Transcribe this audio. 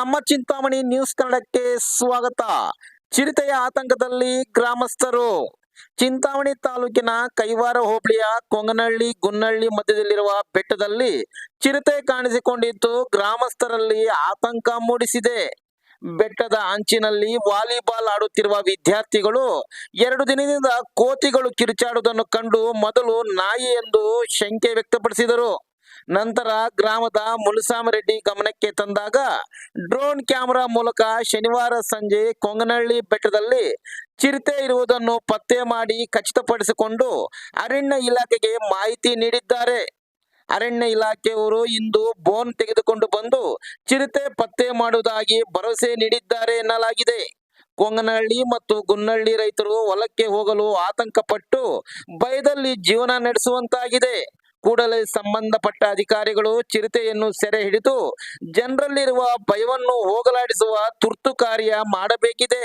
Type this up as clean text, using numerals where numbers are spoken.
ನಮ್ಮ ಚಿಂತಾಮಣಿ ನ್ಯೂಸ್ ಕನ್ನಡಕ್ಕೆ ಸ್ವಾಗತ. ಚಿರತೆಯ ಆತಂಕದಲ್ಲಿ ಗ್ರಾಮಸ್ಥರು. ಚಿಂತಾಮಣಿ ತಾಲೂಕಿನ ಕೈವಾರ ಹೋಬಳಿಯ ಕೊಂಗನಹಳ್ಳಿ ಗುನ್ನಹಳ್ಳಿ ಮಧ್ಯದಲ್ಲಿರುವ ಬೆಟ್ಟದಲ್ಲಿ ಚಿರತೆ ಕಾಣಿಸಿಕೊಂಡಿದ್ದು ಗ್ರಾಮಸ್ಥರಲ್ಲಿ ಆತಂಕ ಮೂಡಿಸಿದೆ. ಬೆಟ್ಟದ ಅಂಚಿನಲ್ಲಿ ವಾಲಿಬಾಲ್ ಆಡುತ್ತಿರುವ ವಿದ್ಯಾರ್ಥಿಗಳು 2 ದಿನದಿಂದ ಕೋತಿಗಳು ಕಿರುಚಾಡುವುದನ್ನು ಕಂಡು ಮೊದಲು ನಾಯಿ ಎಂದು ಶಂಕೆ ವ್ಯಕ್ತಪಡಿಸಿದರು. ನಂತರ ಗ್ರಾಮದ ಮುಲುಸಾಮರೆಡ್ಡಿ ಗಮನಕ್ಕೆ ತಂದಾಗ ಡ್ರೋನ್ ಕ್ಯಾಮೆರಾ ಮೂಲಕ ಶನಿವಾರ ಸಂಜೆ ಕೊಂಗನಹಳ್ಳಿ ಬೆಟ್ಟದಲ್ಲಿ ಚಿರತೆ ಇರುವುದನ್ನು ಪತ್ತೆ ಮಾಡಿ ಖಚಿತಪಡಿಸಿಕೊಂಡು ಅರಣ್ಯ ಇಲಾಖೆಗೆ ಮಾಹಿತಿ ನೀಡಿದ್ದಾರೆ. ಅರಣ್ಯ ಇಲಾಖೆಯವರು ಇಂದು ಬೋನ್ ತೆಗೆದುಕೊಂಡು ಬಂದು ಚಿರತೆ ಪತ್ತೆ ಮಾಡುವುದಾಗಿ ಭರವಸೆ ನೀಡಿದ್ದಾರೆ ಎನ್ನಲಾಗಿದೆ. ಕೊಂಗನಹಳ್ಳಿ ಮತ್ತು ಗುನ್ನಹಳ್ಳಿ ರೈತರು ಹೊಲಕ್ಕೆ ಹೋಗಲು ಆತಂಕಪಟ್ಟು ಭಯದಲ್ಲಿ ಜೀವನ ನಡೆಸುವಂತಾಗಿದೆ. ಕೂಡಲೇ ಸಂಬಂಧಪಟ್ಟ ಅಧಿಕಾರಿಗಳು ಚಿರತೆಯನ್ನು ಸೆರೆ ಹಿಡಿದು ಜನರಲ್ಲಿರುವ ಭಯವನ್ನು ಹೋಗಲಾಡಿಸುವ ತುರ್ತು ಕಾರ್ಯ ಮಾಡಬೇಕಿದೆ.